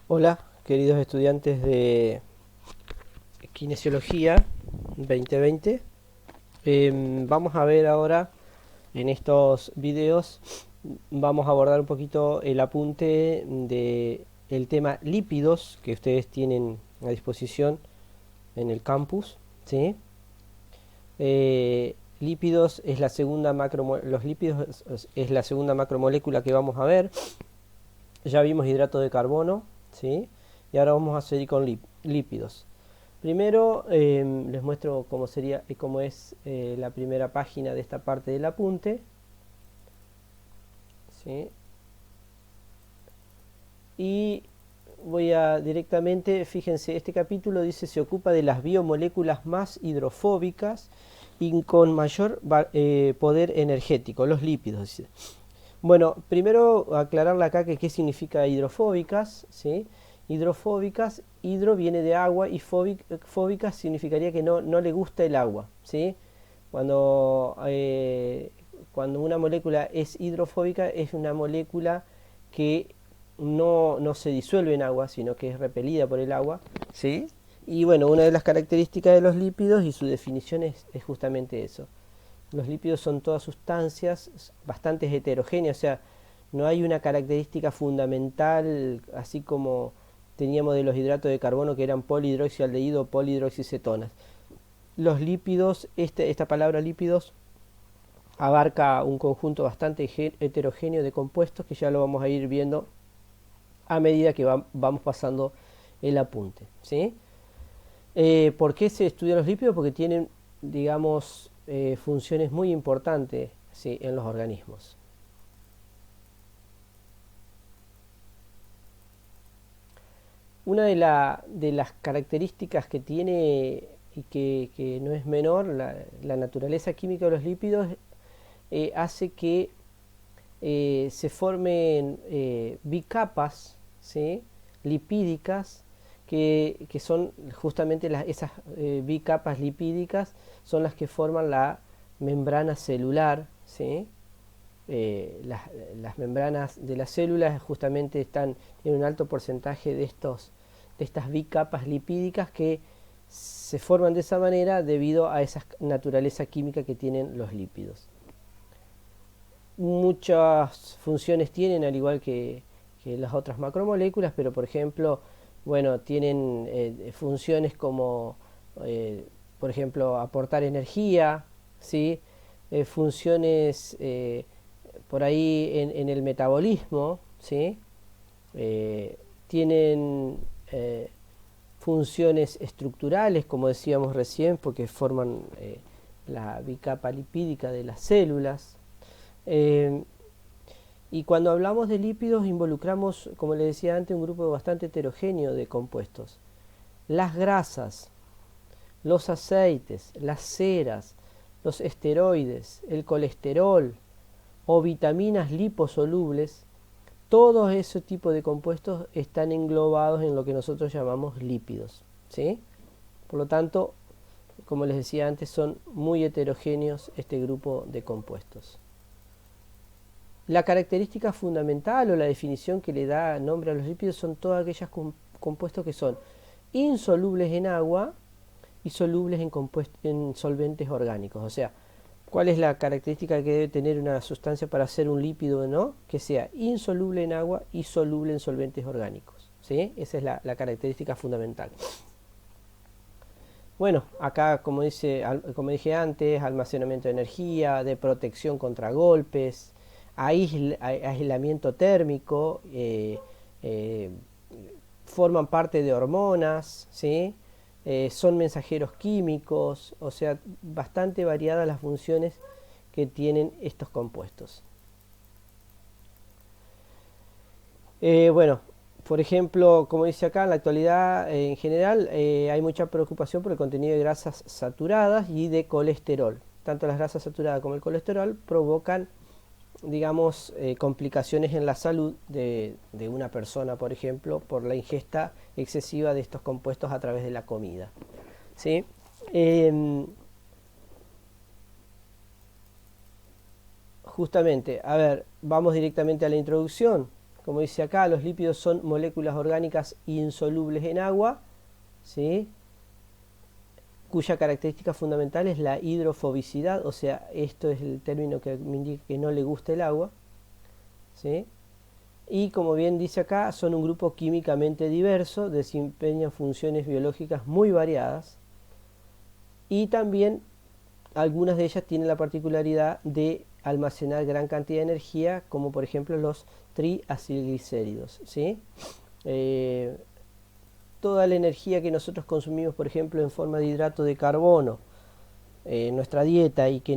Hola, queridos estudiantes de Kinesiología 2020. Vamos a ver ahora en estos videos, vamos a abordar un poquito el apunte de el tema lípidos que ustedes tienen a disposición en el campus, ¿sí? Lípidos es la segunda los lípidos es la segunda macromolécula que vamos a ver. Ya vimos hidrato de carbono, ¿sí? Y ahora vamos a seguir con lípidos. Primero les muestro cómo es la primera página de esta parte del apunte, ¿sí? Y voy a directamente, fíjense, este capítulo dice se ocupa de las biomoléculas más hidrofóbicas y con mayor poder energético, los lípidos. Dice. Bueno, primero aclararle acá que qué significa hidrofóbicas, ¿sí? Hidrofóbicas, hidro viene de agua y fóbicas significaría que no le gusta el agua, ¿sí? Cuando, cuando una molécula es hidrofóbica es una molécula que no se disuelve en agua, sino que es repelida por el agua, ¿sí? Y bueno, una de las características de los lípidos y su definición es justamente eso. Los lípidos son todas sustancias bastante heterogéneas, o sea, no hay una característica fundamental, así como teníamos de los hidratos de carbono que eran polihidroxialdehído o polihidroxicetonas. Los lípidos, esta palabra lípidos, abarca un conjunto bastante heterogéneo de compuestos que ya lo vamos a ir viendo a medida que vamos pasando el apunte, ¿sí? ¿Por qué se estudian los lípidos? Porque tienen, digamos, funciones muy importantes, ¿sí?, en los organismos. Una de las características que tiene y que no es menor, la naturaleza química de los lípidos hace que se formen bicapas, ¿sí?, lipídicas, que son justamente esas bicapas lipídicas son las que forman la membrana celular, ¿sí? Las membranas de las células justamente tienen un alto porcentaje de estas bicapas lipídicas que se forman de esa manera debido a esa naturaleza química que tienen los lípidos. Muchas funciones tienen, al igual que las otras macromoléculas, pero por ejemplo, bueno, tienen funciones como, por ejemplo, aportar energía, ¿sí? Funciones por ahí en el metabolismo, ¿sí? Tienen funciones estructurales, como decíamos recién, porque forman la bicapa lipídica de las células. Eh, y cuando hablamos de lípidos involucramos, como les decía antes, un grupo bastante heterogéneo de compuestos. Las grasas, los aceites, las ceras, los esteroides, el colesterol o vitaminas liposolubles, todos esos tipos de compuestos están englobados en lo que nosotros llamamos lípidos, ¿sí? Por lo tanto, como les decía antes, son muy heterogéneos este grupo de compuestos. La característica fundamental o la definición que le da nombre a los lípidos son todos aquellos compuestos que son insolubles en agua y solubles en solventes orgánicos. O sea, ¿cuál es la característica que debe tener una sustancia para ser un lípido o no? Que sea insoluble en agua y soluble en solventes orgánicos, ¿sí? Esa es la característica fundamental. Bueno, acá como dije antes, almacenamiento de energía, de protección contra golpes, aislamiento térmico, eh, forman parte de hormonas, ¿sí? Son mensajeros químicos, o sea, bastante variadas las funciones que tienen estos compuestos. Bueno, por ejemplo, como dice acá, en la actualidad en general hay mucha preocupación por el contenido de grasas saturadas y de colesterol. Tanto las grasas saturadas como el colesterol provocan, digamos, complicaciones en la salud de una persona, por ejemplo, por la ingesta excesiva de estos compuestos a través de la comida, ¿sí? Justamente, a ver, vamos directamente a la introducción. como dice acá, los lípidos son moléculas orgánicas insolubles en agua, ¿sí? Cuya característica fundamental es la hidrofobicidad, o sea, esto es el término que me indica que no le gusta el agua, ¿sí? Y como bien dice acá, son un grupo químicamente diverso, desempeñan funciones biológicas muy variadas y también algunas de ellas tienen la particularidad de almacenar gran cantidad de energía, como por ejemplo los triacilglicéridos, ¿sí? Toda la energía que nosotros consumimos, por ejemplo, en forma de hidrato de carbono en nuestra dieta y que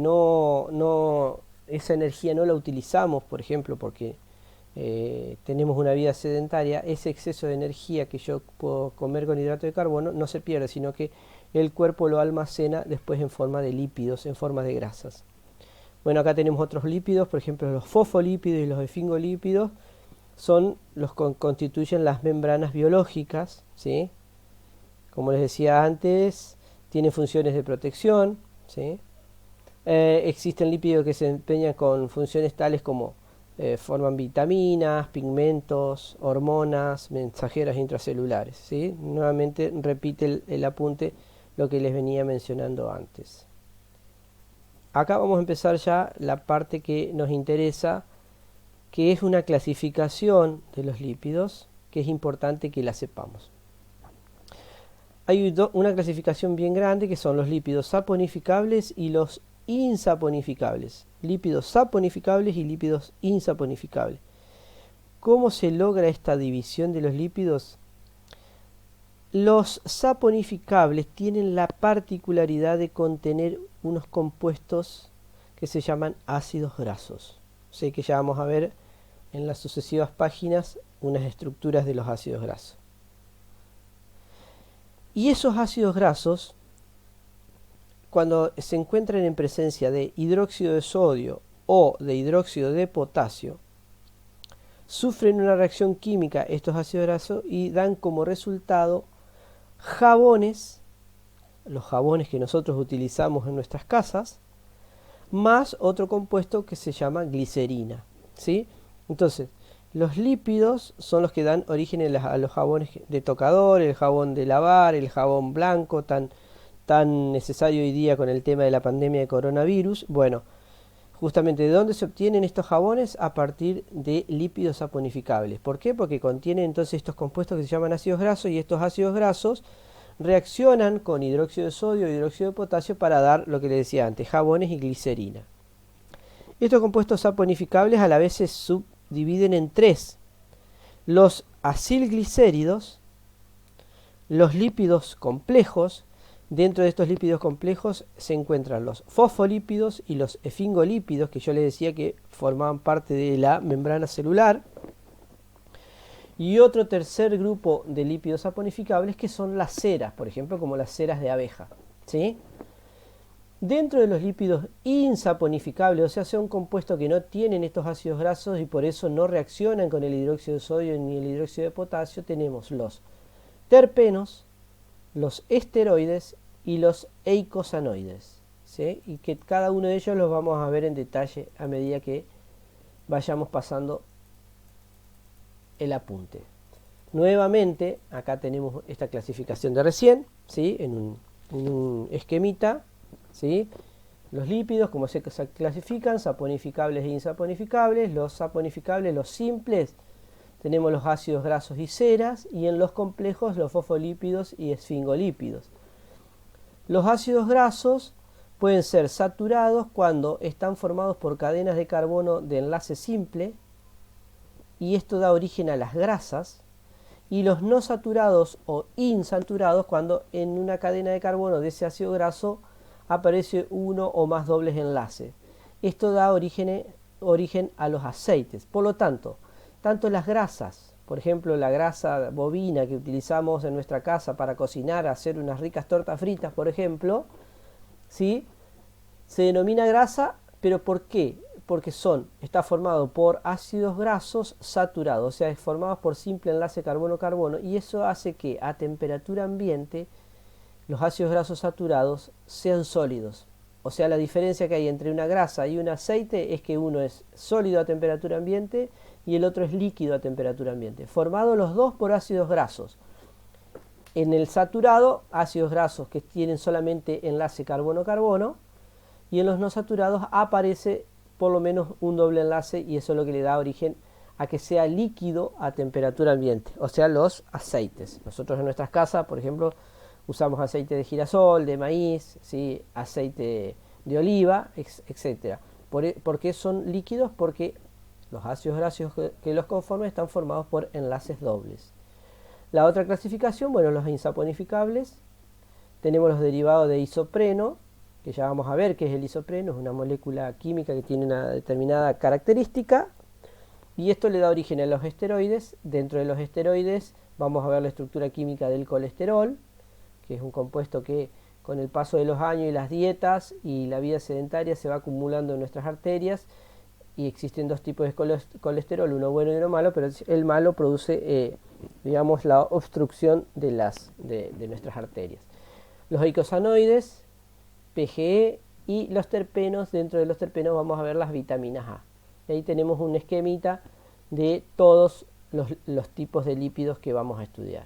esa energía no la utilizamos, por ejemplo, porque tenemos una vida sedentaria, ese exceso de energía que yo puedo comer con hidrato de carbono no se pierde, sino que el cuerpo lo almacena después en forma de lípidos, en forma de grasas. Bueno, acá tenemos otros lípidos, por ejemplo los fosfolípidos y los esfingolípidos son los que constituyen las membranas biológicas, ¿sí? Como les decía antes, tienen funciones de protección, ¿sí? Existen lípidos que se desempeñan con funciones tales como forman vitaminas, pigmentos, hormonas, mensajeras intracelulares, ¿sí? Nuevamente repite el apunte lo que les venía mencionando antes. Acá vamos a empezar ya la parte que nos interesa, que es una clasificación de los lípidos, que es importante que la sepamos. Hay una clasificación bien grande que son los lípidos saponificables y los insaponificables. Lípidos saponificables y lípidos insaponificables. ¿Cómo se logra esta división de los lípidos? Los saponificables tienen la particularidad de contener unos compuestos que se llaman ácidos grasos. Sé que ya vamos a ver en las sucesivas páginas unas estructuras de los ácidos grasos. Y esos ácidos grasos, cuando se encuentran en presencia de hidróxido de sodio o de hidróxido de potasio, sufren una reacción química estos ácidos grasos y dan como resultado jabones, los jabones que nosotros utilizamos en nuestras casas, más otro compuesto que se llama glicerina, ¿sí? Entonces, los lípidos son los que dan origen a los jabones de tocador, el jabón de lavar, el jabón blanco, tan necesario hoy día con el tema de la pandemia de coronavirus. Bueno, justamente, ¿de dónde se obtienen estos jabones? A partir de lípidos saponificables. ¿Por qué? Porque contienen entonces estos compuestos que se llaman ácidos grasos, y estos ácidos grasos reaccionan con hidróxido de sodio y hidróxido de potasio para dar lo que les decía antes, jabones y glicerina. Estos compuestos saponificables a la vez se subdividen en tres: los acilglicéridos, los lípidos complejos. Dentro de estos lípidos complejos se encuentran los fosfolípidos y los esfingolípidos, que yo les decía que formaban parte de la membrana celular. Y otro tercer grupo de lípidos saponificables que son las ceras, por ejemplo, como las ceras de abeja, ¿sí? Dentro de los lípidos insaponificables, o sea, son compuestos que no tienen estos ácidos grasos y por eso no reaccionan con el hidróxido de sodio ni el hidróxido de potasio, tenemos los terpenos, los esteroides y los eicosanoides, ¿sí? Y que cada uno de ellos los vamos a ver en detalle a medida que vayamos pasando el apunte. Nuevamente, acá tenemos esta clasificación de recién, ¿sí? En un esquemita, ¿sí? Los lípidos, como se clasifican, saponificables e insaponificables. Los saponificables, los simples, tenemos los ácidos grasos y ceras, y en los complejos los fosfolípidos y esfingolípidos. Los ácidos grasos pueden ser saturados cuando están formados por cadenas de carbono de enlace simple, y esto da origen a las grasas, y los no saturados o insaturados cuando en una cadena de carbono de ese ácido graso aparece uno o más dobles enlaces. Esto da origen a los aceites. Por lo tanto las grasas, por ejemplo la grasa bovina que utilizamos en nuestra casa para cocinar, hacer unas ricas tortas fritas, por ejemplo, ¿sí? Se denomina grasa, pero ¿por qué? Porque está formado por ácidos grasos saturados, o sea, es formado por simple enlace carbono-carbono, y eso hace que a temperatura ambiente los ácidos grasos saturados sean sólidos. O sea, la diferencia que hay entre una grasa y un aceite es que uno es sólido a temperatura ambiente y el otro es líquido a temperatura ambiente, formados los dos por ácidos grasos. En el saturado, ácidos grasos que tienen solamente enlace carbono-carbono, y en los no saturados aparece por lo menos un doble enlace, y eso es lo que le da origen a que sea líquido a temperatura ambiente, o sea, los aceites. Nosotros en nuestras casas, por ejemplo, usamos aceite de girasol, de maíz, ¿sí? Aceite de oliva, etc. ¿Por qué son líquidos? Porque los ácidos grasos que los conforman están formados por enlaces dobles. La otra clasificación, bueno, los insaponificables. Tenemos los derivados de isopreno, que ya vamos a ver qué es el isopreno, es una molécula química que tiene una determinada característica, y esto le da origen a los esteroides. Dentro de los esteroides vamos a ver la estructura química del colesterol, que es un compuesto que con el paso de los años y las dietas y la vida sedentaria se va acumulando en nuestras arterias, y existen dos tipos de colesterol, uno bueno y uno malo, pero el malo produce, digamos, la obstrucción de nuestras arterias. Los eicosanoides, PGE, y los terpenos. Dentro de los terpenos vamos a ver las vitaminas A. Y ahí tenemos un esquemita de todos los tipos de lípidos que vamos a estudiar.